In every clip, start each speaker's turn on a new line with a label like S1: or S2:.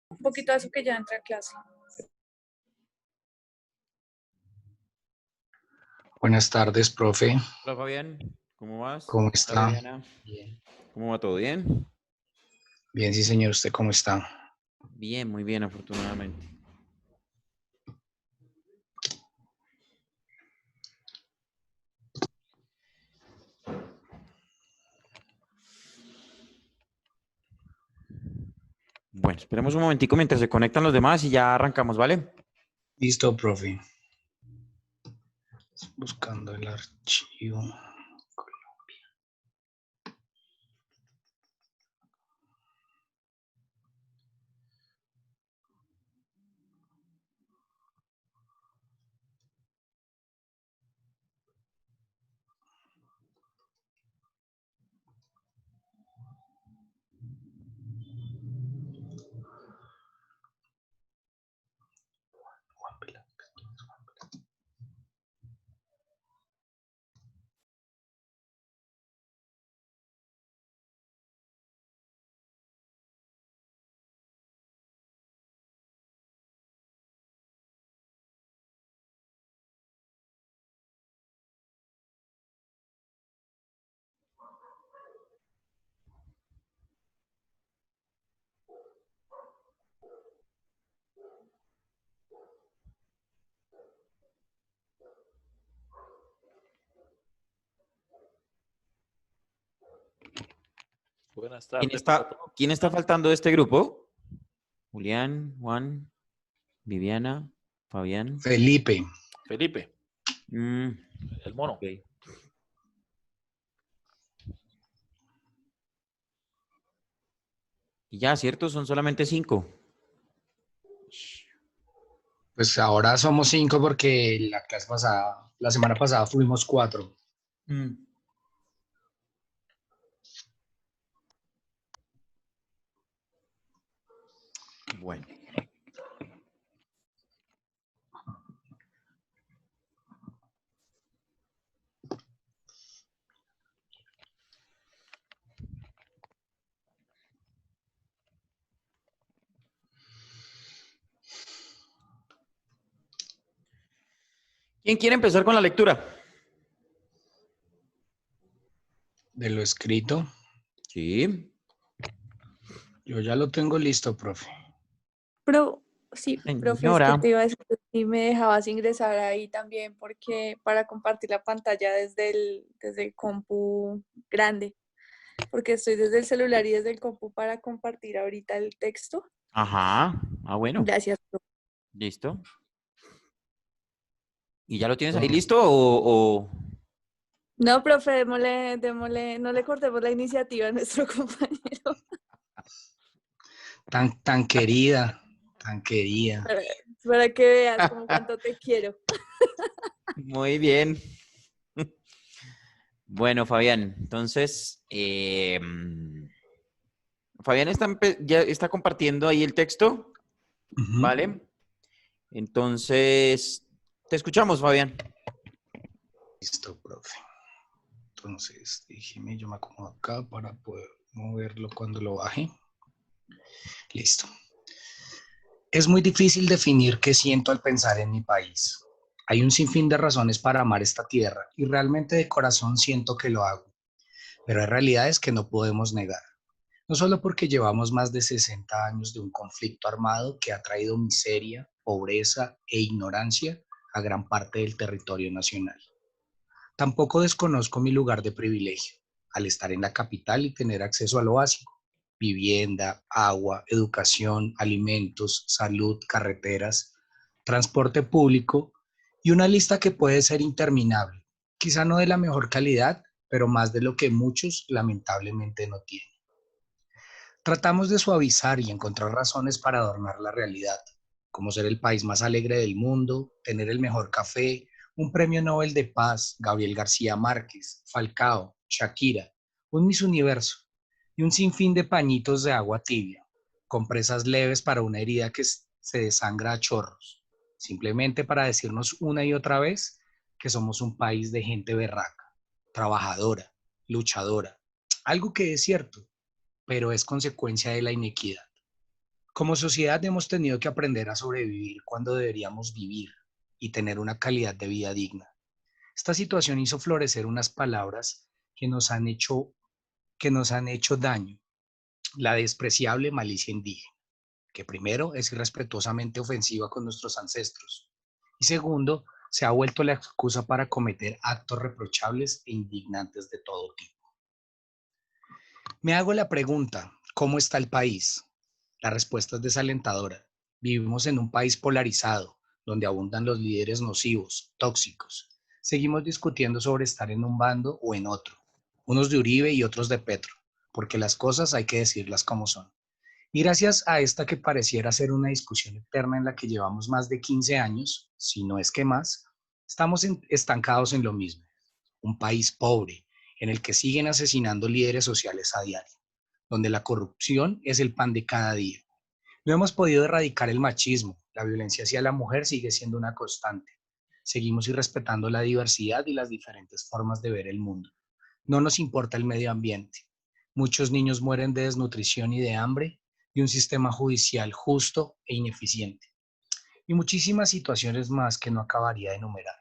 S1: Un poquito de eso que ya entra a clase.
S2: Buenas tardes, profe.
S3: Hola Fabián, ¿cómo vas?
S2: ¿Cómo
S3: Buenas tardes,
S2: está?
S3: Diana.
S2: Bien.
S3: ¿Cómo va todo? ¿Bien?
S2: Bien, sí, señor. ¿Usted cómo está?
S3: Bien, muy bien, afortunadamente. Bueno, esperemos un momentico mientras se conectan los demás y ya arrancamos, ¿vale?
S2: Listo, profe. Buscando el archivo.
S4: Buenas
S3: ¿Quién
S4: tardes.
S3: está faltando de este grupo? Julián, Juan, Viviana, Fabián.
S2: Felipe.
S4: Felipe,
S3: Mm,
S4: el mono.
S3: ok. Y ya, ¿cierto? Son solamente 5.
S2: Pues ahora somos 5 porque la semana pasada fuimos 4.
S3: Bueno. ¿Quién quiere empezar con la lectura?
S2: De lo escrito.
S3: Sí.
S2: Yo ya lo tengo listo, profe.
S1: Pero sí, profe, es que
S3: Señora.
S1: te iba a decir si me dejabas ingresar ahí también, porque para compartir la pantalla desde el compu grande, porque estoy desde el celular y desde el compu para compartir ahorita el texto.
S3: Ajá. Ah, bueno.
S1: Gracias, profe.
S3: Listo. ¿Y ya lo tienes ahí listo o...?
S1: No, profe, démosle, no le cortemos la iniciativa a nuestro compañero.
S2: Tan querida, tan querida.
S1: Para, para que veas como cuánto te quiero.
S3: Muy bien. Bueno, Fabián, entonces, Fabián ya está compartiendo ahí el texto,
S2: Ujú.
S3: ¿vale? Entonces, te escuchamos, Fabián.
S2: Listo, profe. Entonces, déjeme, yo me acomodo acá para poder moverlo cuando lo baje. Listo. Es muy difícil definir qué siento al pensar en mi país. Hay un sinfín de razones para amar esta tierra y realmente de corazón siento que lo hago, pero hay realidades que no podemos negar. No solo porque llevamos más de 60 años de un conflicto armado que ha traído miseria, pobreza e ignorancia a gran parte del territorio nacional. Tampoco desconozco mi lugar de privilegio, al estar en la capital y tener acceso a lo básico: vivienda, agua, educación, alimentos, salud, carreteras, transporte público y una lista que puede ser interminable, quizá no de la mejor calidad, pero más de lo que muchos lamentablemente no tienen. Tratamos de suavizar y encontrar razones para adornar la realidad, como ser el país más alegre del mundo, tener el mejor café, un premio Nobel de Paz, Gabriel García Márquez, Falcao, Shakira, un Miss Universo y un sinfín de pañitos de agua tibia, compresas leves para una herida que se desangra a chorros, simplemente para decirnos una y otra vez que somos un país de gente berraca, trabajadora, luchadora, algo que es cierto. pero es consecuencia de la inequidad. Como sociedad hemos tenido que aprender a sobrevivir cuando deberíamos vivir y tener una calidad de vida digna. Esta situación hizo florecer unas palabras que nos han hecho daño. La despreciable malicia indígena, que primero es irrespetuosamente ofensiva con nuestros ancestros y segundo, se ha vuelto la excusa para cometer actos reprochables e indignantes de todo tipo. Me hago la pregunta, ¿cómo está el país? La respuesta es desalentadora. Vivimos en un país polarizado, donde abundan los líderes nocivos, tóxicos. Seguimos discutiendo sobre estar en un bando o en otro, unos de Uribe y otros de Petro, porque las cosas hay que decirlas como son. Y gracias a esta que pareciera ser una discusión eterna en la que llevamos más de 15 años, si no es que más, estamos estancados en lo mismo. Un país pobre, en el que siguen asesinando líderes sociales a diario, donde la corrupción es el pan de cada día. No hemos podido erradicar el machismo, la violencia hacia la mujer sigue siendo una constante. Seguimos irrespetando la diversidad y las diferentes formas de ver el mundo. No nos importa el medio ambiente. Muchos niños mueren de desnutrición y de hambre y un sistema judicial justo e ineficiente. Y muchísimas situaciones más que no acabaría de enumerar.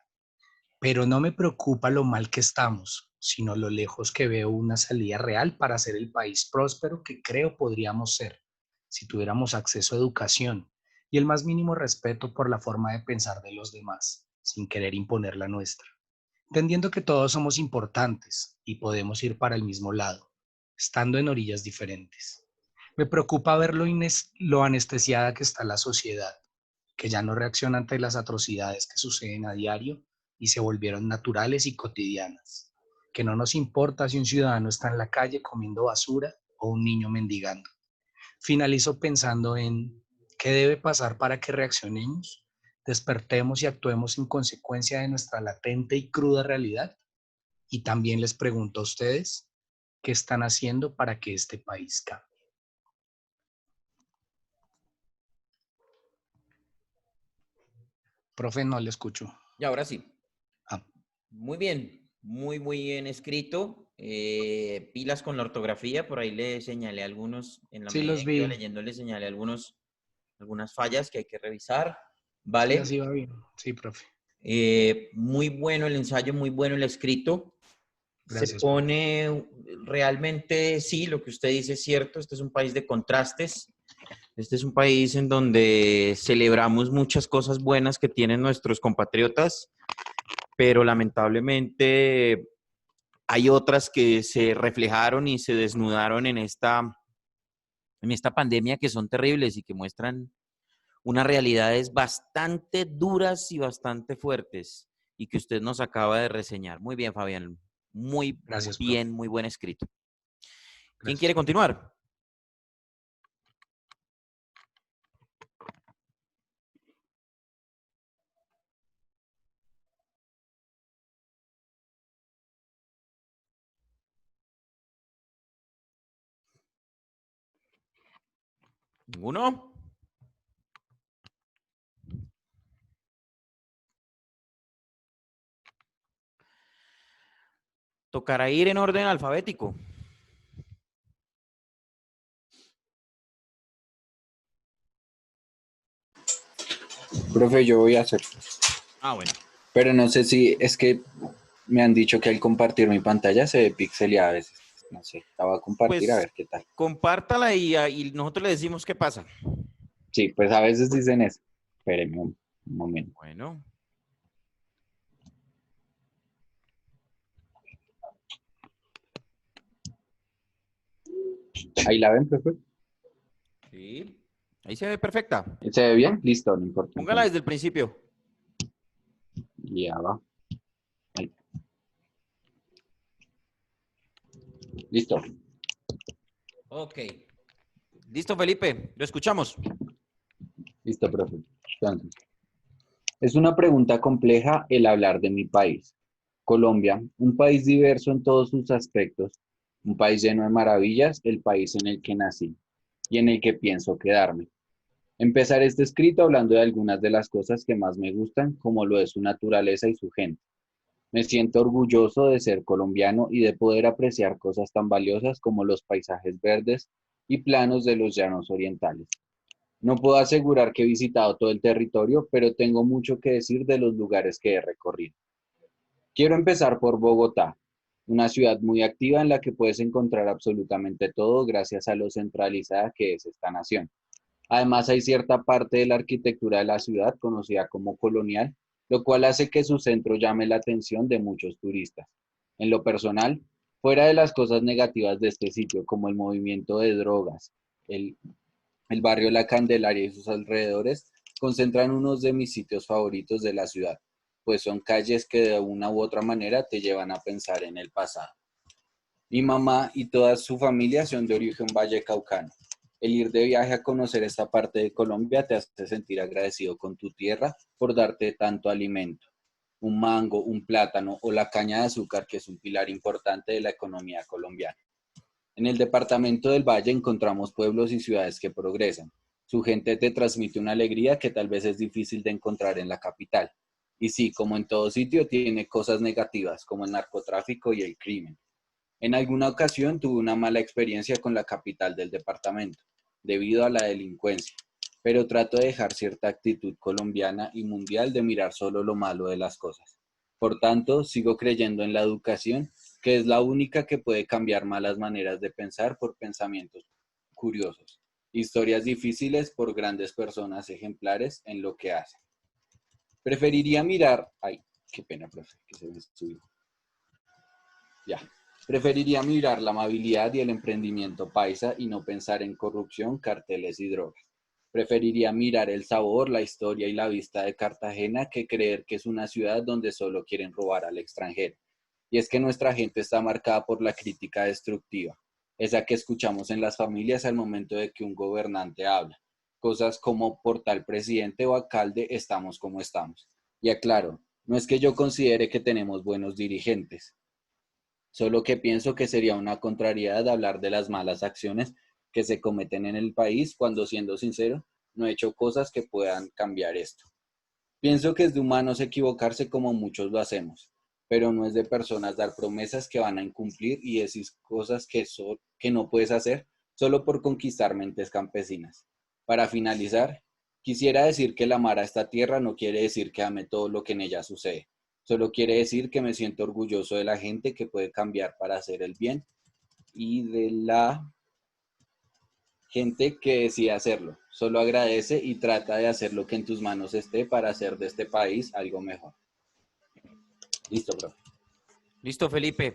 S2: Pero no me preocupa lo mal que estamos, sino lo lejos que veo una salida real para ser el país próspero que creo podríamos ser, si tuviéramos acceso a educación y el más mínimo respeto por la forma de pensar de los demás, sin querer imponer la nuestra. Entendiendo que todos somos importantes y podemos ir para el mismo lado, estando en orillas diferentes. Me preocupa ver lo anestesiada que está la sociedad, que ya no reacciona ante las atrocidades que suceden a diario y se volvieron naturales y cotidianas, que no nos importa si un ciudadano está en la calle comiendo basura o un niño mendigando. Finalizo pensando en qué debe pasar para que reaccionemos, despertemos y actuemos en consecuencia de nuestra latente y cruda realidad. Y también les pregunto a ustedes, ¿qué están haciendo para que este país cambie? Profe, no le escucho.
S4: Y ahora sí.
S2: Ah,
S4: Muy bien, muy bien escrito. Pilas con la ortografía, por ahí le señalé algunos, en la
S2: sí,
S4: medida
S2: los
S4: en que iba
S2: vi.
S4: leyendo, le señalé algunas fallas que hay que revisar.
S2: Sí, así
S4: ¿Vale?
S2: va bien. Sí, profe.
S4: Muy bueno el ensayo, muy bueno el escrito. Se
S2: Gracias, profe.
S4: pone realmente, sí, lo que usted dice es cierto. Este es un país de contrastes. Este es un país en donde celebramos muchas cosas buenas que tienen nuestros compatriotas, pero lamentablemente hay otras que se reflejaron y se desnudaron en esta pandemia que son terribles y que muestran unas realidades bastante duras y bastante fuertes y que usted nos acaba de reseñar. Muy bien, Fabián. Muy
S2: Gracias, profe.
S4: bien, muy buen escrito. ¿Quién quiere
S2: Gracias.
S4: continuar? ¿Ninguno? Tocará ir en orden alfabético.
S5: Profe, yo voy a hacer,
S4: Ah, bueno.
S5: pero no sé si es que me han dicho que al compartir mi pantalla se ve pixeleada a veces. No sé, la voy a compartir a
S4: Pues
S5: ver qué tal.
S4: compártala y nosotros le decimos qué pasa.
S5: Sí, pues a veces dicen eso. Espérenme un momento.
S4: Bueno,
S5: Ahí la ven, profe.
S4: sí. Ahí se ve perfecta.
S5: ¿Se ve bien? Listo, no importa.
S4: Póngala
S5: Entonces,
S4: desde el principio.
S5: ya va. Ahí. Listo.
S4: Ok. Listo, Felipe. Lo escuchamos.
S5: Listo, profe. Entonces, es una pregunta compleja el hablar de mi país. Colombia, un país diverso en todos sus aspectos, un país lleno de maravillas, el país en el que nací y en el que pienso quedarme. Empezaré este escrito hablando de algunas de las cosas que más me gustan, como lo es su naturaleza y su gente. Me siento orgulloso de ser colombiano y de poder apreciar cosas tan valiosas como los paisajes verdes y planos de los llanos orientales. No puedo asegurar que he visitado todo el territorio, pero tengo mucho que decir de los lugares que he recorrido. Quiero empezar por Bogotá, una ciudad muy activa en la que puedes encontrar absolutamente todo gracias a lo centralizada que es esta nación. Además, hay cierta parte de la arquitectura de la ciudad conocida como colonial, lo cual hace que su centro llame la atención de muchos turistas. En lo personal, fuera de las cosas negativas de este sitio, como el movimiento de drogas, el, el barrio La Candelaria y sus alrededores, concentran unos de mis sitios favoritos de la ciudad, pues son calles que de una u otra manera te llevan a pensar en el pasado. Mi mamá y toda su familia son de origen vallecaucano. El ir de viaje a conocer esta parte de Colombia te hace sentir agradecido con tu tierra por darte tanto alimento. Un mango, un plátano o la caña de azúcar, que es un pilar importante de la economía colombiana. En el departamento del Valle encontramos pueblos y ciudades que progresan. Su gente te transmite una alegría que tal vez es difícil de encontrar en la capital. Y sí, como en todo sitio, tiene cosas negativas como el narcotráfico y el crimen. En alguna ocasión tuve una mala experiencia con la capital del departamento, debido a la delincuencia, pero trato de dejar cierta actitud colombiana y mundial de mirar solo lo malo de las cosas. Por tanto, sigo creyendo en la educación, que es la única que puede cambiar malas maneras de pensar por pensamientos curiosos, historias difíciles por grandes personas ejemplares en lo que hacen. Preferiría mirar... Ay, qué pena, profe, que se me subió. Ya. Preferiría mirar la amabilidad y el emprendimiento paisa y no pensar en corrupción, carteles y drogas. Preferiría mirar el sabor, la historia y la vista de Cartagena que creer que es una ciudad donde solo quieren robar al extranjero. Y es que nuestra gente está marcada por la crítica destructiva, esa que escuchamos en las familias al momento de que un gobernante habla. Cosas como por tal presidente o alcalde estamos como estamos. Y aclaro, no es que yo considere que tenemos buenos dirigentes, solo que pienso que sería una contrariedad hablar de las malas acciones que se cometen en el país cuando, siendo sincero, no he hecho cosas que puedan cambiar esto. Pienso que es de humanos equivocarse como muchos lo hacemos, pero no es de personas dar promesas que van a incumplir y decir cosas que no puedes hacer solo por conquistar mentes campesinas. Para finalizar, quisiera decir que el amar a esta tierra no quiere decir que ame todo lo que en ella sucede. Solo quiere decir que me siento orgulloso de la gente que puede cambiar para hacer el bien y de la gente que decide hacerlo. Solo agradece y trata de hacer lo que en tus manos esté para hacer de este país algo mejor. Listo, bro.
S4: Listo, Felipe.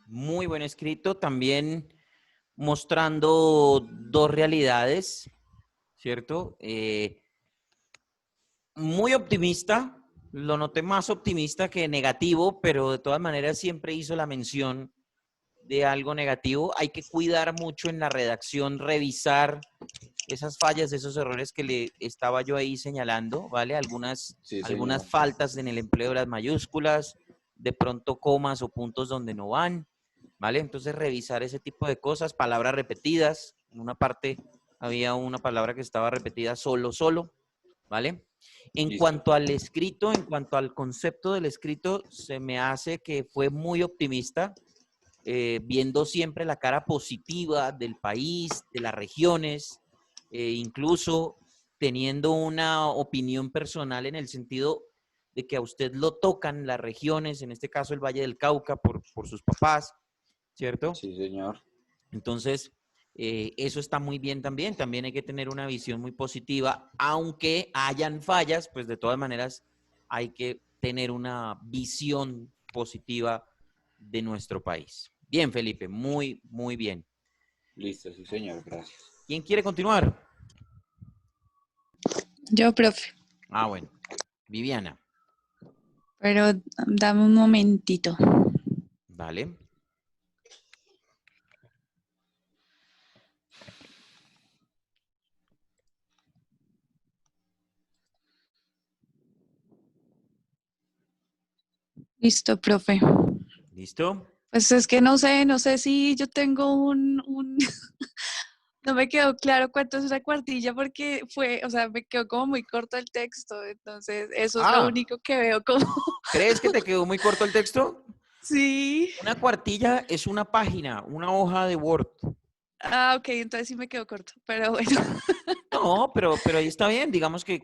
S4: Muy buen escrito, también mostrando dos realidades, ¿cierto? Muy optimista, lo noté más optimista que negativo, pero de todas maneras siempre hizo la mención de algo negativo. Hay que cuidar mucho en la redacción, revisar esas fallas, esos errores que le estaba yo ahí señalando, ¿vale? Algunas
S5: Señor.
S4: faltas en el empleo de las mayúsculas, de pronto comas o puntos donde no van, ¿vale? Entonces revisar ese tipo de cosas, palabras repetidas. En una parte había una palabra que estaba repetida solo, ¿vale? En
S5: Listo.
S4: cuanto al escrito, en cuanto al concepto del escrito, se me hace que fue muy optimista, viendo siempre la cara positiva del país, de las regiones, incluso teniendo una opinión personal en el sentido de que a usted lo tocan las regiones, en este caso el Valle del Cauca, por sus papás, ¿cierto?
S5: Sí, señor.
S4: Entonces, eso está muy bien también. También hay que tener una visión muy positiva, aunque hayan fallas, pues de todas maneras hay que tener una visión positiva de nuestro país. Bien, Felipe, muy, muy bien.
S5: Listo, sí, señor. Gracias.
S4: ¿Quién quiere continuar?
S1: Yo, profe,
S4: Ah, bueno. Viviana.
S1: pero dame un momentito.
S4: Vale.
S1: Listo, profe.
S4: ¿Listo?
S1: Pues es que no sé si yo tengo un No me quedó claro cuánto es una cuartilla porque o sea, me quedó como muy corto el texto, entonces eso es lo
S4: Ah,
S1: único que veo como,
S4: ¿crees que te quedó muy corto el texto?
S1: sí.
S4: Una cuartilla es una página, una hoja de Word.
S1: Ah, ok, entonces sí me quedó corto, pero bueno.
S4: No, pero ahí está bien, digamos que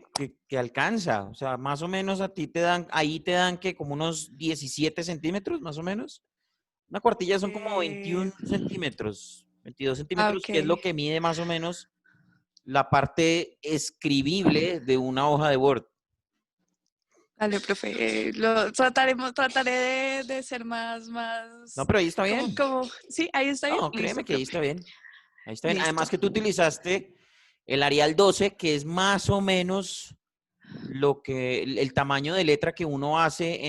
S4: alcanza. O sea, más o menos a ti te dan, ahí te dan que como unos 17 centímetros, más o menos. Una cuartilla son como 21 centímetros, 22 centímetros,
S1: Ok,
S4: que es lo que mide más o menos la parte escribible de una hoja de Word.
S1: dale, profe, trataré de ser
S4: No,
S1: más,
S4: pero ahí está bien.
S1: sí, ahí está bien,
S4: No, créeme
S1: listo,
S4: que ahí
S1: profe,
S4: está bien. Ahí está bien.
S1: listo.
S4: Además que tú utilizaste el Arial 12, que es más o menos lo que el tamaño de letra que uno hace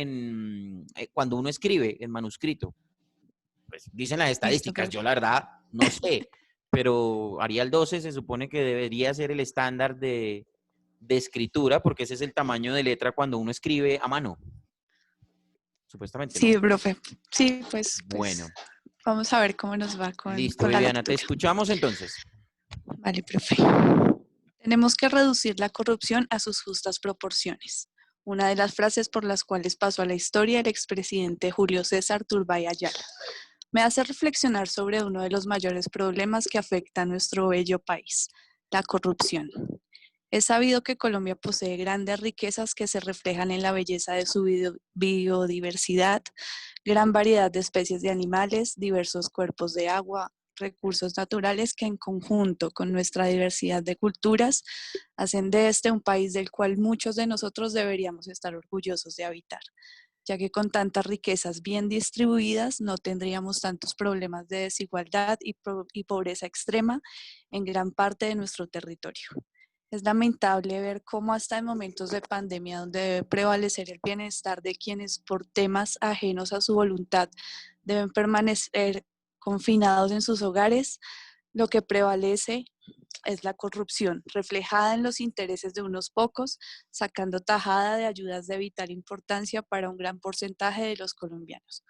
S4: cuando uno escribe en manuscrito. Pues dicen las
S1: Listo,
S4: estadísticas, yo
S1: profe.
S4: la verdad no sé, pero Arial 12 se supone que debería ser el estándar de escritura, porque ese es el tamaño de letra cuando uno escribe a mano, supuestamente, ¿no?
S1: Sí, profe. Sí, pues
S4: Bueno,
S1: vamos a ver cómo nos va
S4: listo,
S1: con la
S4: Viviana, te
S1: lectura.
S4: escuchamos entonces.
S1: Vale, profe. Tenemos que reducir la corrupción a sus justas proporciones. Una de las frases por las cuales pasó a la historia el expresidente Julio César Turbay Ayala. Me hace reflexionar sobre uno de los mayores problemas que afecta a nuestro bello país, la corrupción. Es sabido que Colombia posee grandes riquezas que se reflejan en la belleza de su biodiversidad, gran variedad de especies de animales, diversos cuerpos de agua, recursos naturales que en conjunto con nuestra diversidad de culturas hacen de este un país del cual muchos de nosotros deberíamos estar orgullosos de habitar, ya que con tantas riquezas bien distribuidas no tendríamos tantos problemas de desigualdad y pobreza extrema en gran parte de nuestro territorio. Es lamentable ver cómo hasta en momentos de pandemia donde debe prevalecer el bienestar de quienes por temas ajenos a su voluntad deben permanecer confinados en sus hogares, lo que prevalece es la corrupción, reflejada en los intereses de unos pocos, sacando tajada de ayudas de vital importancia para un gran porcentaje de los colombianos.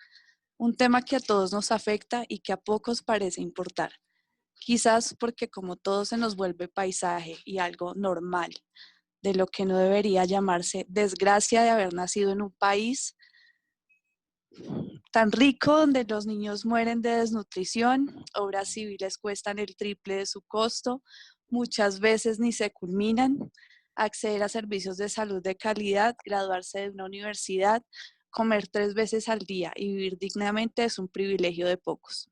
S1: Un tema que a todos nos afecta y que a pocos parece importar. Quizás porque como todo se nos vuelve paisaje y algo normal, de lo que no debería llamarse desgracia de haber nacido en un país tan rico donde los niños mueren de desnutrición, obras civiles cuestan el triple de su costo, muchas veces ni se culminan, acceder a servicios de salud de calidad, graduarse de una universidad, comer 3 veces al día y vivir dignamente es un privilegio de pocos.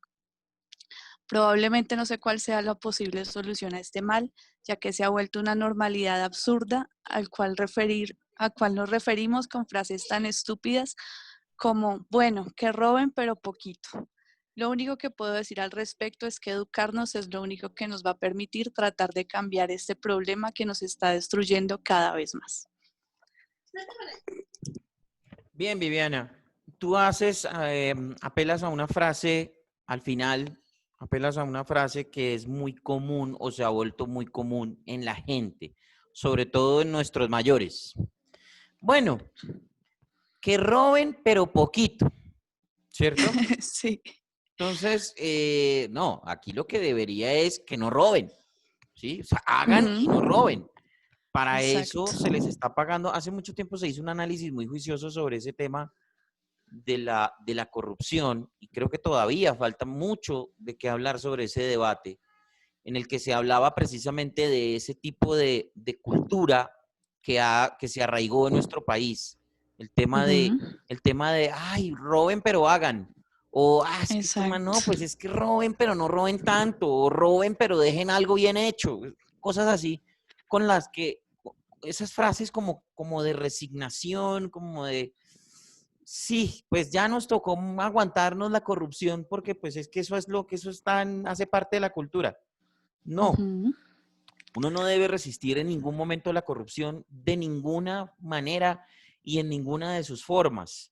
S1: Probablemente no sé cuál sea la posible solución a este mal, ya que se ha vuelto una normalidad absurda a cual nos referimos con frases tan estúpidas como, bueno, que roben pero poquito. Lo único que puedo decir al respecto es que educarnos es lo único que nos va a permitir tratar de cambiar este problema que nos está destruyendo cada vez más.
S4: Bien, Viviana, tú apelas a una frase al final, apelas a una frase que es muy común o se ha vuelto muy común en la gente, sobre todo en nuestros mayores. Bueno, que roben, pero poquito, ¿cierto?
S1: Sí,
S4: Entonces, no, aquí lo que debería es que no roben, ¿sí? O sea, hagan y no
S1: ujú,
S4: roben. Para eso
S1: exacto.
S4: se les está pagando. Hace mucho tiempo se hizo un análisis muy juicioso sobre ese tema de la corrupción y creo que todavía falta mucho de qué hablar sobre ese debate en el que se hablaba precisamente de ese tipo de cultura que se arraigó en nuestro país. El tema de,
S1: Ujú,
S4: el tema de, ay, roben pero hagan. O, es que toma, no,
S1: exacto.
S4: pues es que roben pero no roben tanto. O roben pero dejen algo bien hecho. Cosas así con las que, esas frases como de resignación, como de, sí, pues ya nos tocó aguantarnos la corrupción porque pues es que eso es lo que hace parte de la cultura. No,
S1: Ujú,
S4: uno no debe resistir en ningún momento la corrupción de ninguna manera y en ninguna de sus formas.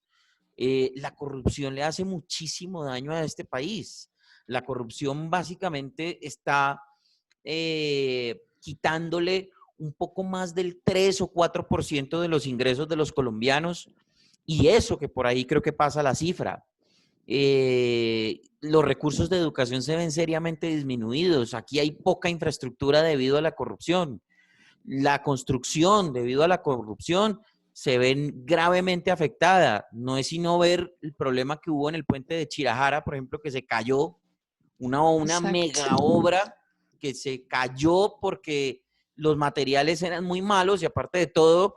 S4: La corrupción le hace muchísimo daño a este país. La corrupción básicamente está quitándole un poco más del 3 o 4% de los ingresos de los colombianos y eso que por ahí creo que pasa la cifra. los recursos de educación se ven seriamente disminuidos. Aquí hay poca infraestructura debido a la corrupción. La construcción, debido a la corrupción, se ven gravemente afectada. No es sino ver el problema que hubo en el puente de Chirajara, por ejemplo, que se cayó, una mega obra que se cayó porque los materiales eran muy malos y aparte de todo,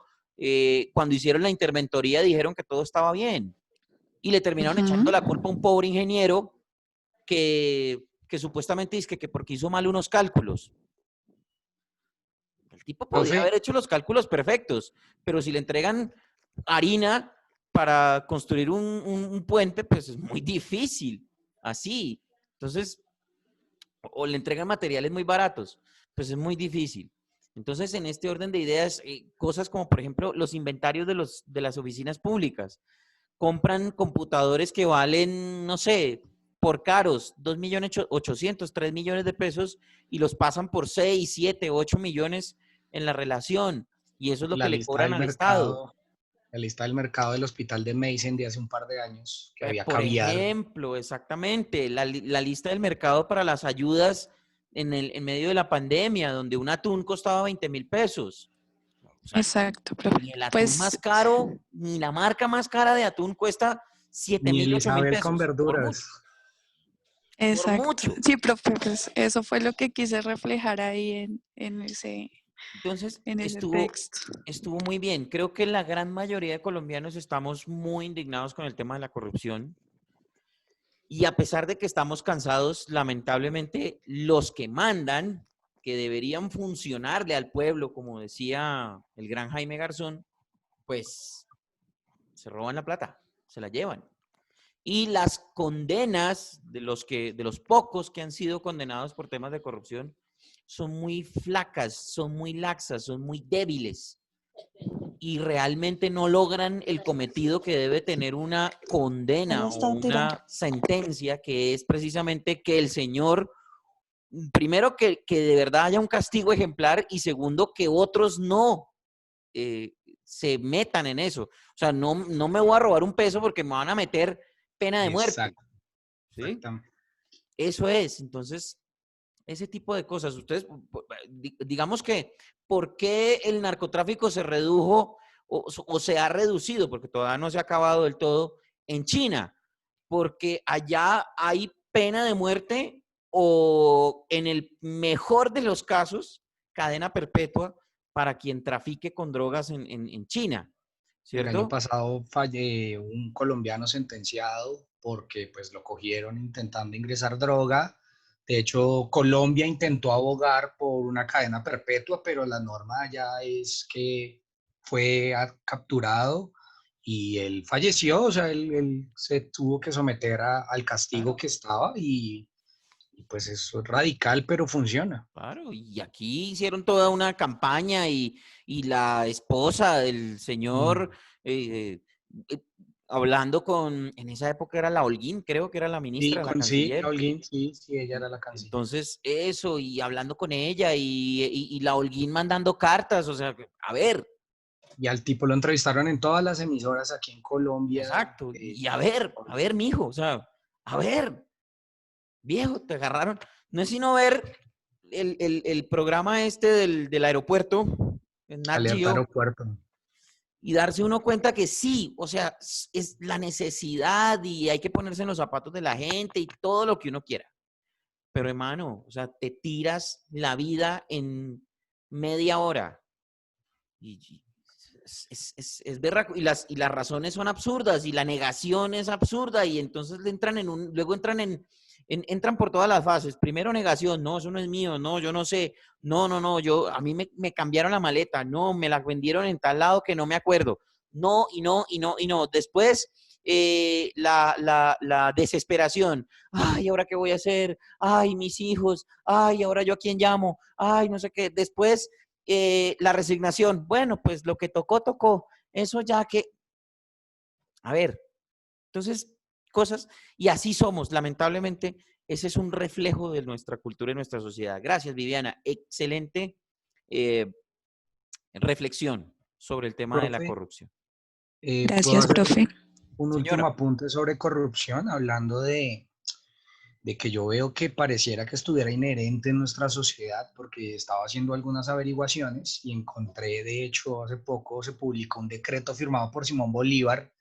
S4: cuando hicieron la interventoría dijeron que todo estaba bien y le terminaron echando la culpa a un pobre ingeniero que supuestamente dice que porque hizo mal unos cálculos. El tipo podía haber hecho los cálculos perfectos, pero si le entregan harina para construir un puente, pues es muy difícil, así. Entonces, o le entregan materiales muy baratos, pues es muy difícil. Entonces, en este orden de ideas, cosas como, por ejemplo, los inventarios de las oficinas públicas. Compran computadores que valen, no sé, por caros, 2.800.000, 3 millones de pesos y los pasan por 6, 7, 8 millones en la relación. Y eso es lo que le cobran al Estado.
S2: La lista del mercado del hospital de Meissen de hace un par de años, que había
S4: Por
S2: caviar.
S4: ejemplo, exactamente, la lista del mercado para las ayudas en medio de la pandemia, donde un atún costaba 20.000 pesos. O sea,
S1: Exacto, profe.
S4: ni el atún
S1: Pues,
S4: más caro, ni la marca más cara de atún cuesta 7.000,
S2: Ni
S4: 8.000
S2: Isabel con
S4: pesos. Por mucho.
S2: verduras.
S4: Por
S1: exacto.
S4: mucho.
S1: Sí, profe, pues eso fue lo que quise reflejar ahí en
S4: Entonces,
S1: ese texto.
S4: estuvo muy bien. Creo que la gran mayoría de colombianos estamos muy indignados con el tema de la corrupción. Y a pesar de que estamos cansados, lamentablemente, los que mandan, que deberían funcionarle al pueblo, como decía el gran Jaime Garzón, pues se roban la plata, se la llevan. Y las condenas de los pocos que han sido condenados por temas de corrupción son muy flacas, son muy laxas, son muy débiles y realmente no logran el cometido que debe tener una condena o una sentencia, que es precisamente que el señor, primero que de verdad haya un castigo ejemplar y segundo que otros no se metan en eso. O sea, no me voy a robar un peso porque me van a meter pena de muerte. ¿Sí?
S2: Exactamente.
S4: Eso es. Entonces, ese tipo de cosas. Ustedes, digamos que, ¿por qué el narcotráfico se redujo o se ha reducido? Porque todavía no se ha acabado del todo en China. Porque allá hay pena de muerte o, en el mejor de los casos, cadena perpetua para quien trafique con drogas en China. ¿Cierto?
S2: El año pasado falló un colombiano sentenciado porque pues lo cogieron intentando ingresar droga. De hecho, Colombia intentó abogar por una cadena perpetua, pero la norma ya es que fue capturado y él falleció. O sea, él se tuvo que someter al castigo que estaba y pues eso es radical, pero funciona.
S4: Claro, y aquí hicieron toda una campaña y la esposa del señor hablando en esa época era la Holguín, creo que era la ministra, la canciller.
S2: Holguín, sí, ella era la canciller.
S4: Entonces, eso, y hablando con ella y la Holguín mandando cartas, o sea, a ver.
S2: Y al tipo lo entrevistaron en todas las emisoras aquí en Colombia.
S4: Exacto, y a ver, mijo, o sea, a ver, viejo, te agarraron. No es sino ver el programa este del aeropuerto, en Nat
S2: Alerta
S4: Geo,
S2: Aeropuerto.
S4: y darse uno cuenta que sí, o sea, es la necesidad y hay que ponerse en los zapatos de la gente y todo lo que uno quiera. Pero hermano, o sea, te tiras la vida en media hora. Y es berraco. Y las razones son absurdas y la negación es absurda y entonces luego entran por todas las fases. Primero negación, no, eso no es mío, no, yo no sé, no, a mí me cambiaron la maleta, no, me la vendieron en tal lado que no me acuerdo, no, y no. Después, la desesperación, ay, ¿ahora qué voy a hacer? Ay, mis hijos, ay, ¿ahora yo a quién llamo? Ay, no sé qué. Después, la resignación, bueno, pues lo que tocó, eso ya que, a ver, entonces, cosas, y así somos, lamentablemente, ese es un reflejo de nuestra cultura y nuestra sociedad. Gracias, Viviana, excelente reflexión sobre el tema de la corrupción.
S1: Gracias, profe.
S2: un último
S4: Señora.
S2: apunte sobre corrupción, hablando de que yo veo que pareciera que estuviera inherente en nuestra sociedad, porque estaba haciendo algunas averiguaciones y encontré, de hecho, hace poco se publicó un decreto firmado por Simón Bolívar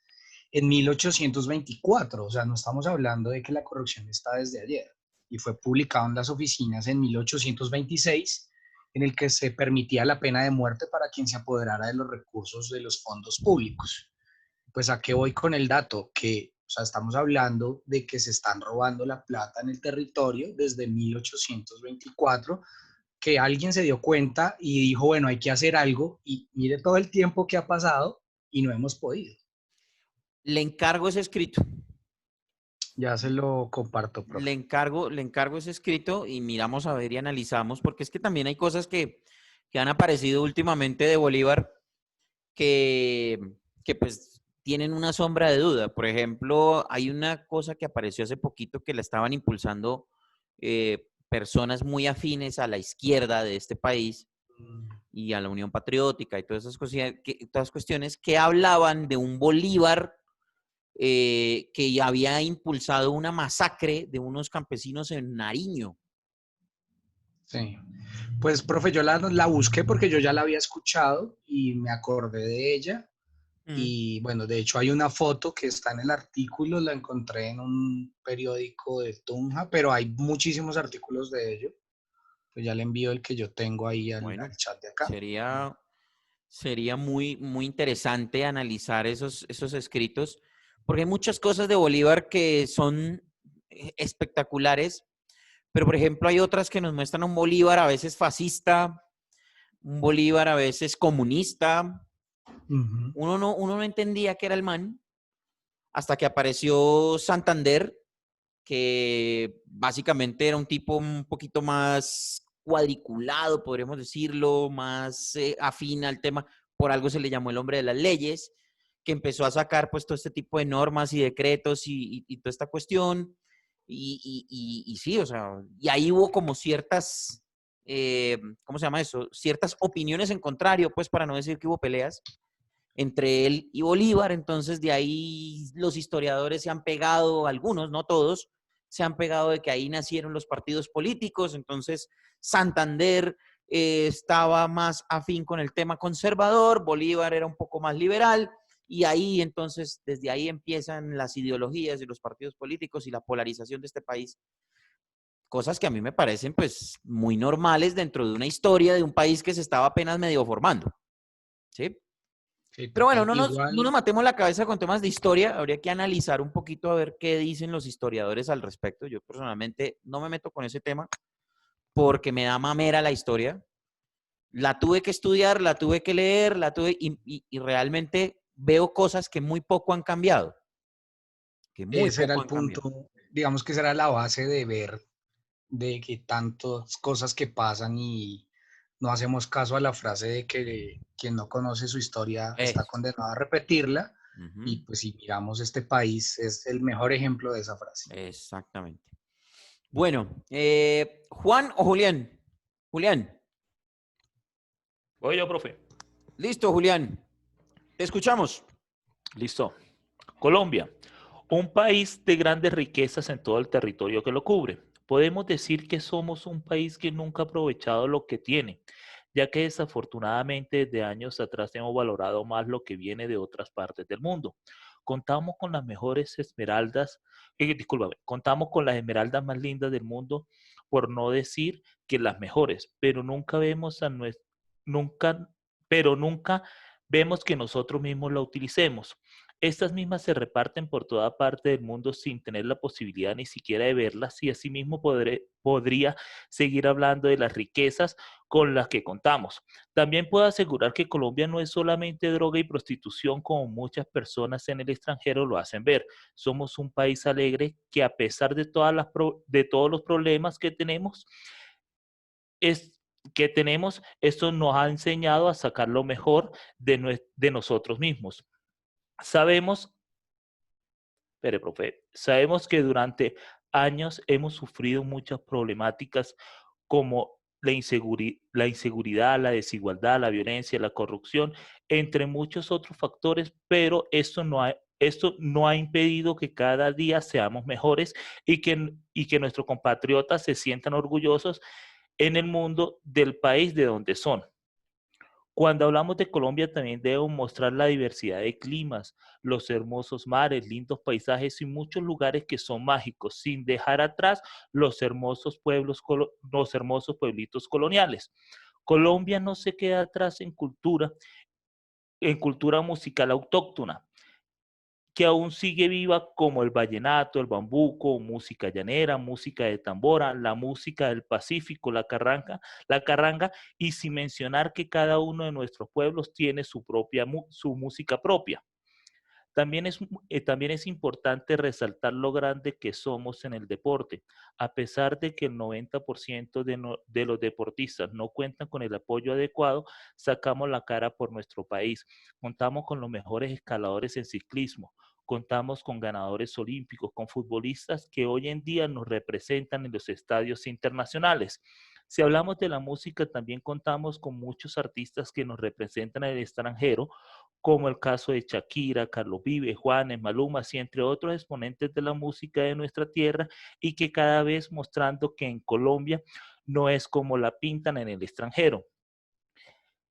S2: en 1824, o sea, no estamos hablando de que la corrupción está desde ayer, y fue publicado en las oficinas en 1826, en el que se permitía la pena de muerte para quien se apoderara de los recursos de los fondos públicos. Pues a qué voy con el dato, que o sea, estamos hablando de que se están robando la plata en el territorio desde 1824, que alguien se dio cuenta y dijo, bueno, hay que hacer algo, y mire todo el tiempo que ha pasado y no hemos podido.
S4: Le encargo ese escrito.
S2: Ya se lo comparto,
S4: Le
S2: profe.
S4: encargo ese escrito y miramos a ver y analizamos, porque es que también hay cosas que han aparecido últimamente de Bolívar que, que pues tienen una sombra de duda. Por ejemplo, hay una cosa que apareció hace poquito que la estaban impulsando personas muy afines a la izquierda de este país y a la Unión Patriótica y todas esas cosas, todas cuestiones que hablaban de un Bolívar que había impulsado una masacre de unos campesinos en Nariño.
S2: Sí. Pues, profe, yo la busqué porque yo ya la había escuchado y me acordé de ella. Y bueno, de hecho hay una foto que está en el artículo, la encontré en un periódico de Tunja, pero hay muchísimos artículos de ello. Pues ya le envío el que yo tengo ahí
S4: Bueno,
S2: al chat de acá.
S4: sería muy interesante analizar esos escritos, porque hay muchas cosas de Bolívar que son espectaculares, pero por ejemplo hay otras que nos muestran un Bolívar a veces fascista, un Bolívar a veces comunista.
S2: Ujú.
S4: Uno no entendía que era el man hasta que apareció Santander, que básicamente era un tipo un poquito más cuadriculado, podríamos decirlo, más afín al tema, por algo se le llamó el hombre de las leyes, que empezó a sacar pues todo este tipo de normas y decretos y toda esta cuestión, y sí, o sea, y ahí hubo como ciertas, ¿cómo se llama eso? Ciertas opiniones en contrario, pues para no decir que hubo peleas entre él y Bolívar, entonces de ahí los historiadores se han pegado, algunos, no todos, se han pegado de que ahí nacieron los partidos políticos, entonces Santander estaba más afín con el tema conservador, Bolívar era un poco más liberal, y ahí entonces, desde ahí empiezan las ideologías y los partidos políticos y la polarización de este país, cosas que a mí me parecen pues muy normales dentro de una historia de un país que se estaba apenas medio formando, ¿sí?
S2: Sí,
S4: Pero bueno,
S2: total.
S4: no nos matemos la cabeza con temas de historia. Habría que analizar un poquito a ver qué dicen los historiadores al respecto. Yo personalmente no me meto con ese tema porque me da mamera la historia. La tuve que estudiar, la tuve que leer, y realmente veo cosas que muy poco han cambiado. Que muy
S2: Ese era
S4: poco
S2: el
S4: han cambiado.
S2: punto, digamos que esa era la base de ver de que tantas cosas que pasan y no hacemos caso a la frase de que quien no conoce su historia está
S4: Eso.
S2: condenado a repetirla. Y
S4: Ujú.
S2: pues si miramos este país es el mejor ejemplo de esa frase.
S4: Exactamente. Bueno, Juan o Julián. Julián.
S6: Voy yo, profe.
S4: Listo, Julián. Te escuchamos.
S6: Listo. Colombia, un país de grandes riquezas en todo el territorio que lo cubre. Podemos decir que somos un país que nunca ha aprovechado lo que tiene, ya que desafortunadamente desde años atrás hemos valorado más lo que viene de otras partes del mundo. Contamos con las mejores esmeraldas, discúlpame, contamos con las esmeraldas más lindas del mundo, por no decir que las mejores, pero nunca vemos nunca, pero nunca vemos que nosotros mismos la utilicemos. Estas mismas se reparten por toda parte del mundo sin tener la posibilidad ni siquiera de verlas y asimismo podría seguir hablando de las riquezas con las que contamos. También puedo asegurar que Colombia no es solamente droga y prostitución como muchas personas en el extranjero lo hacen ver. Somos un país alegre que a pesar de de todos los problemas que tenemos, es esto nos ha enseñado a sacar lo mejor de nosotros mismos. Sabemos profe, sabemos que durante años hemos sufrido muchas problemáticas como la inseguridad, la desigualdad, la violencia, la corrupción, entre muchos otros factores, pero esto no ha impedido que cada día seamos mejores y que nuestros compatriotas se sientan orgullosos en el mundo del país de donde son. Cuando hablamos de Colombia también debemos mostrar la diversidad de climas, los hermosos mares, lindos paisajes y muchos lugares que son mágicos, sin dejar atrás los hermosos pueblos, los hermosos pueblitos coloniales. Colombia no se queda atrás en cultura musical autóctona, que aún sigue viva, como el vallenato, el bambuco, música llanera, música de tambora, la música del Pacífico, la carranga, y sin mencionar que cada uno de nuestros pueblos tiene su música propia. También es importante resaltar lo grande que somos en el deporte. A pesar de que el 90% de los deportistas no cuentan con el apoyo adecuado, sacamos la cara por nuestro país. Contamos con los mejores escaladores en ciclismo, contamos con ganadores olímpicos, con futbolistas que hoy en día nos representan en los estadios internacionales. Si hablamos de la música, también contamos con muchos artistas que nos representan en el extranjero, como el caso de Shakira, Carlos Vives, Juanes, Maluma, y entre otros exponentes de la música de nuestra tierra, y que cada vez mostrando que en Colombia no es como la pintan en el extranjero.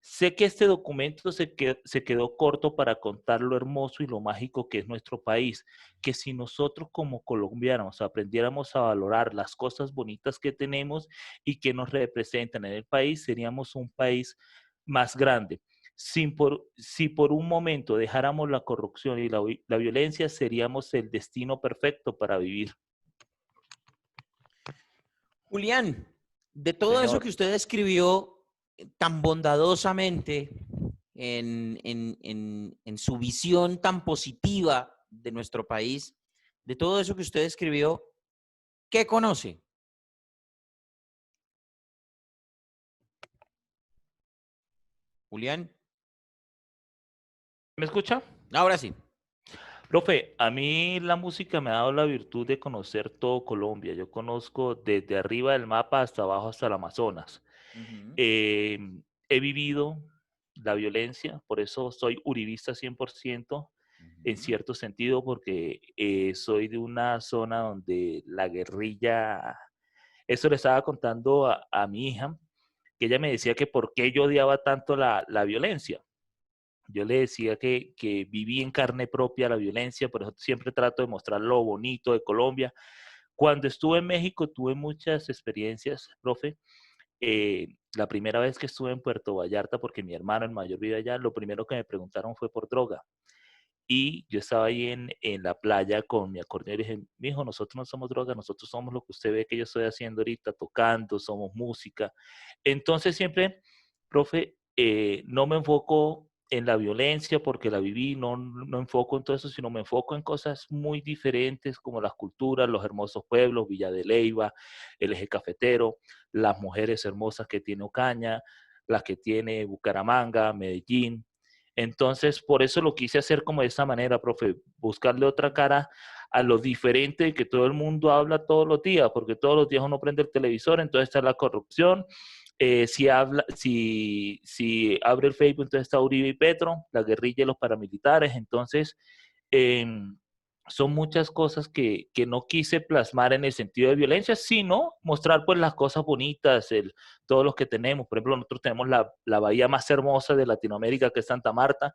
S6: Sé que este documento se quedó corto para contar lo hermoso y lo mágico que es nuestro país, que si nosotros como colombianos aprendiéramos a valorar las cosas bonitas que tenemos y que nos representan en el país, seríamos un país más grande. Si por un momento dejáramos la corrupción y la violencia, seríamos el destino perfecto para vivir.
S4: Julián, de todo eso que usted escribió tan bondadosamente en su visión tan positiva de nuestro país, de todo eso que usted escribió, ¿qué conoce? Julián.
S6: ¿Me escucha?
S4: Ahora sí.
S6: Profe, a mí la música me ha dado la virtud de conocer todo Colombia. Yo conozco desde arriba del mapa hasta abajo, hasta el Amazonas. He vivido la violencia, por eso soy uribista 100%, en cierto sentido, porque soy de una zona donde la guerrilla, eso le estaba contando a mi hija, que ella me decía que por qué yo odiaba tanto la violencia. Yo le decía que viví en carne propia la violencia, por eso siempre trato de mostrar lo bonito de Colombia. Cuando estuve en México tuve muchas experiencias, profe. La primera vez que estuve en Puerto Vallarta, porque mi hermano el mayor vive allá, lo primero que me preguntaron fue por droga. Y yo estaba ahí en la playa con mi acordeón y le dije, mijo, nosotros no somos droga, nosotros somos lo que usted ve que yo estoy haciendo ahorita, tocando, somos música. Entonces siempre, profe, no me enfoco en la violencia porque la viví, no enfoco en todo eso, sino me enfoco en cosas muy diferentes como las culturas, los hermosos pueblos, Villa de Leyva, el eje cafetero, las mujeres hermosas que tiene Ocaña, las que tiene Bucaramanga, Medellín. Entonces, por eso lo quise hacer como de esa manera, profe, buscarle otra cara a lo diferente que todo el mundo habla todos los días, porque todos los días uno prende el televisor, entonces está la corrupción. Si abre el Facebook, entonces está Uribe y Petro, la guerrilla y los paramilitares. Entonces, son muchas cosas que no quise plasmar en el sentido de violencia, sino mostrar pues las cosas bonitas, todos los que tenemos. Por ejemplo, nosotros tenemos la bahía más hermosa de Latinoamérica, que es Santa Marta,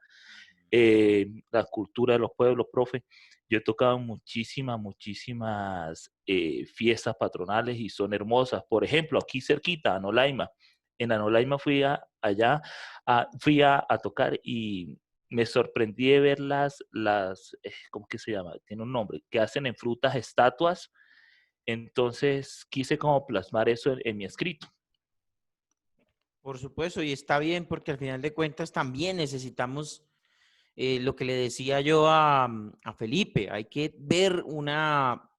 S6: la cultura de los pueblos, profe. Yo he tocado muchísimas fiestas patronales y son hermosas. Por ejemplo, aquí cerquita, Anolaima. En Anolaima fui a tocar y me sorprendí de ver ¿cómo que se llama? Tiene un nombre, que hacen en frutas estatuas. Entonces quise como plasmar eso en mi escrito.
S4: Por supuesto, y está bien porque al final de cuentas también necesitamos lo que le decía yo a Felipe, hay que tener una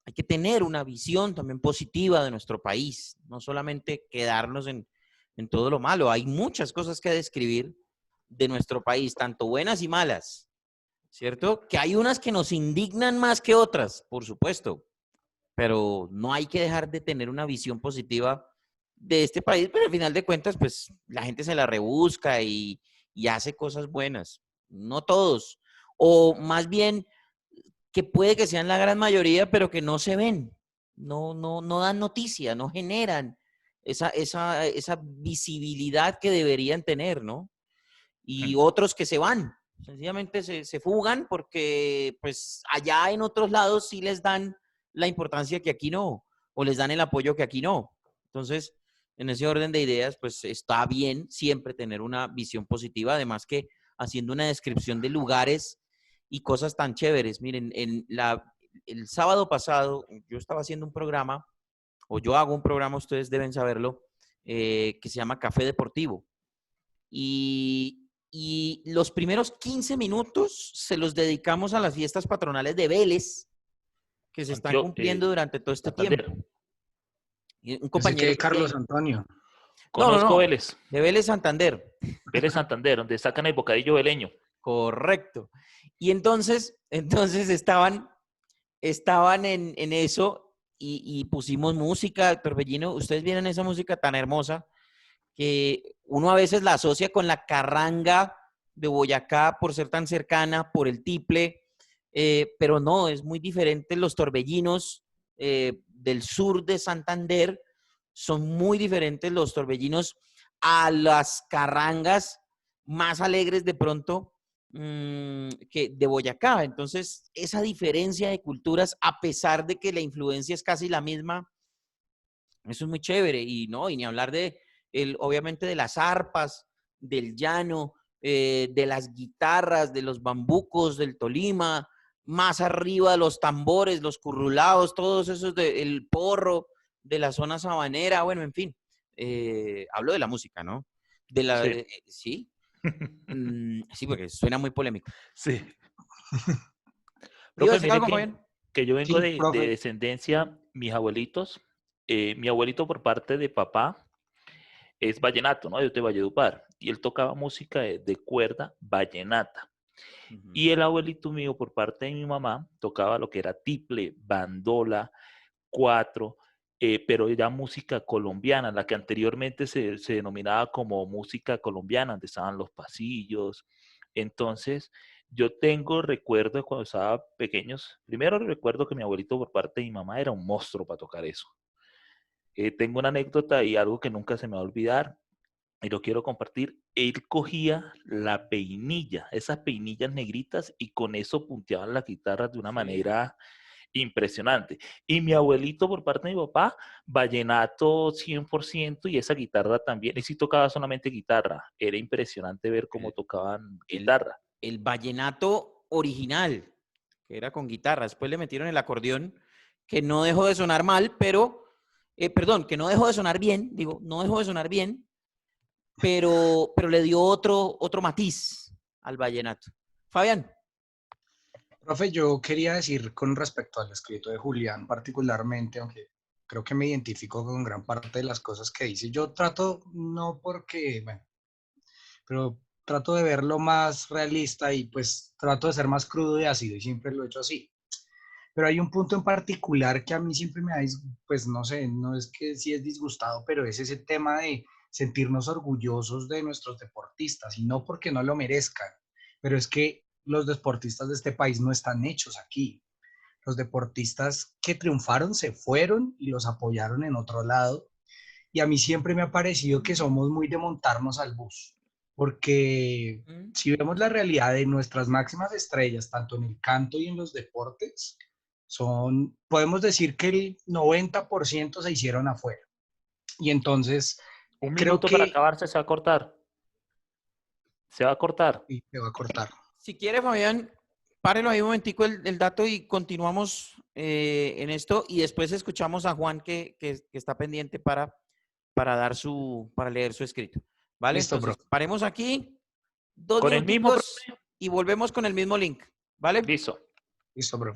S4: visión también positiva de nuestro país, no solamente quedarnos en todo lo malo. Hay muchas cosas que describir de nuestro país, tanto buenas y malas, ¿cierto? Que hay unas que nos indignan más que otras, por supuesto, pero no hay que dejar de tener una visión positiva de este país, pero al final de cuentas, pues la gente se la rebusca y hace cosas buenas. No todos, o más bien que puede que sean la gran mayoría, pero que no se ven, no dan noticia, no generan esa visibilidad que deberían tener, ¿no? Y otros que se van, sencillamente se fugan porque pues allá en otros lados sí les dan la importancia que aquí no, o les dan el apoyo que aquí no. Entonces, en ese orden de ideas, pues está bien siempre tener una visión positiva, además que haciendo una descripción de lugares y cosas tan chéveres. Miren, el sábado pasado yo estaba haciendo un programa, o yo hago un programa, ustedes deben saberlo, que se llama Café Deportivo. Y los primeros 15 minutos se los dedicamos a las fiestas patronales de Vélez, que se están cumpliendo durante todo este
S6: Santander.
S4: tiempo. Y un
S2: Pensé
S4: compañero
S2: que Carlos Antonio.
S6: Conozco Vélez.
S4: de Vélez Santander.
S6: Vélez Santander, donde sacan el bocadillo veleño.
S4: Correcto. Y entonces estaban en eso y pusimos música, Torbellino. Ustedes vieron esa música tan hermosa que uno a veces la asocia con la carranga de Boyacá por ser tan cercana, por el tiple, pero no, es muy diferente. Los torbellinos del sur de Santander son muy diferentes los torbellinos a las carrangas más alegres de pronto que de Boyacá. Entonces, esa diferencia de culturas, a pesar de que la influencia es casi la misma, eso es muy chévere. Y ni hablar obviamente de las arpas, del llano, de las guitarras, de los bambucos del Tolima, más arriba los tambores, los currulados, todos esos el porro de la zona sabanera, bueno, en fin. Hablo de la música, ¿no?
S6: Sí.
S4: ¿Sí? Sí, porque suena muy polémico.
S6: Sí.
S4: ¿Ibas a
S6: Profe,
S4: decir algo,
S6: mire
S4: Fabián?
S6: que yo vengo
S2: Sí,
S6: de
S2: profe.
S6: descendencia, mis abuelitos, mi abuelito por parte de papá es vallenato, ¿no? Yo de Valledupar, y él tocaba música de cuerda vallenata. Y el abuelito mío por parte de mi mamá tocaba lo que era tiple, bandola, cuatro, pero ya música colombiana, la que anteriormente se denominaba como música colombiana, donde estaban los pasillos. Entonces, yo tengo recuerdos de cuando estaba pequeños. Primero recuerdo que mi abuelito por parte de mi mamá era un monstruo para tocar eso. Tengo una anécdota y algo que nunca se me va a olvidar y lo quiero compartir. Él cogía la peinilla, esas peinillas negritas, y con eso punteaban las guitarras de una manera impresionante. Y mi abuelito por parte de mi papá, vallenato 100%, y esa guitarra también. Y sí tocaba solamente guitarra. Era impresionante ver cómo tocaban guitarra.
S4: El vallenato original, que era con guitarra. Después le metieron el acordeón, que no dejó de sonar mal, pero, perdón, que no dejó de sonar bien, no dejó de sonar bien, pero le dio otro matiz al vallenato. Fabián.
S2: Profe, yo quería decir con respecto al escrito de Julián particularmente, aunque creo que me identifico con gran parte de las cosas que dice. Yo trato, no porque, bueno, pero trato de verlo más realista y pues trato de ser más crudo y ácido y siempre lo he hecho así. Pero hay un punto en particular que a mí siempre me ha, pues no sé, no es que sí es disgustado, pero es ese tema de sentirnos orgullosos de nuestros deportistas, y no porque no lo merezcan, pero es que los deportistas de este país no están hechos aquí. Los deportistas que triunfaron se fueron y los apoyaron en otro lado, y a mí siempre me ha parecido que somos muy de montarnos al bus, porque si vemos la realidad de nuestras máximas estrellas, tanto en el canto y en los deportes, podemos decir que el 90% se hicieron afuera. Y entonces,
S6: Un
S2: creo
S6: minuto para
S2: que...
S6: acabarse, se va a cortar. Se va a cortar.
S2: Y se va a cortar.
S4: Si quiere, Fabián, párelo ahí un momentico el dato y continuamos en esto, y después escuchamos a Juan que está pendiente para leer su escrito. ¿Vale?
S2: Listo,
S4: Entonces,
S2: bro.
S4: paremos aquí, 2
S6: Con el mismo,
S4: minuticos y volvemos con el mismo link. ¿Vale?
S6: listo.
S2: Listo, bro.